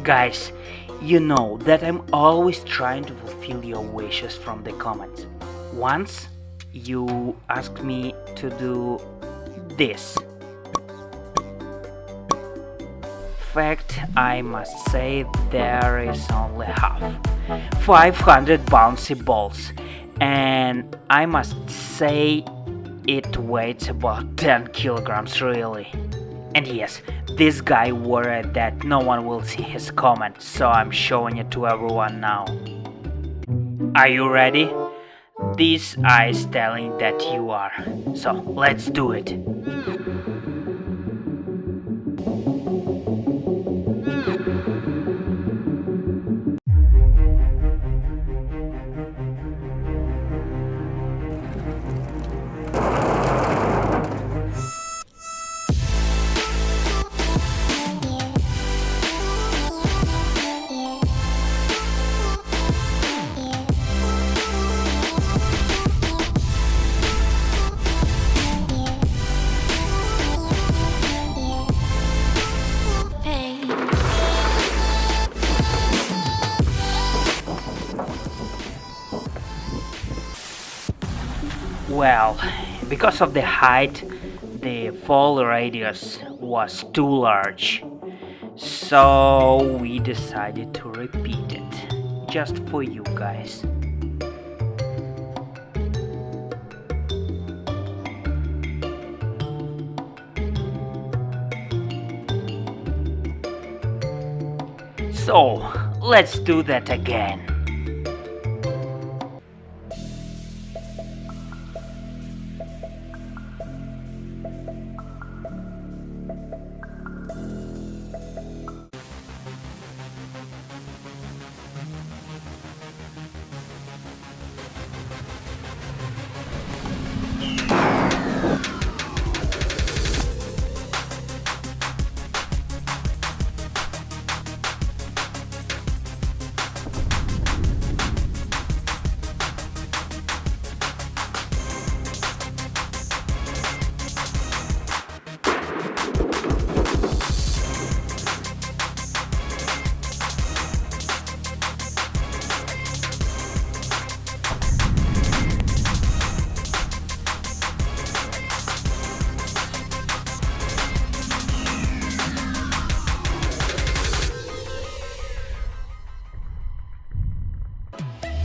Guys, you know that I'm always trying to fulfill your wishes from the comments. Once you asked me to do this. Fact, I must say there is only half. 500 bouncy balls, and I must say it weighs about 10 kilograms really. And yes, this guy worried that no one will see his comment, so I'm showing it to everyone now. Are you ready? This eye is telling that you are. So let's do it. Well, because of the height, the fall radius was too large. So we decided to repeat it, just for you guys. So, let's do that again.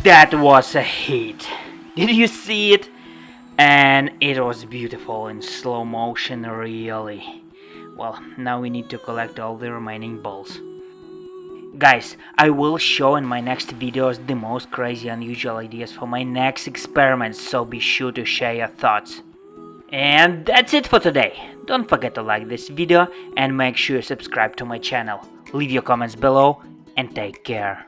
That was a hit. Did you see it? And it was beautiful in slow motion, really. Well, now we need to collect all the remaining balls. Guys, I will show in my next videos the most crazy unusual ideas for my next experiments, so be sure to share your thoughts. And that's it for today. Don't forget to like this video and make sure you subscribe to my channel. Leave your comments below and take care.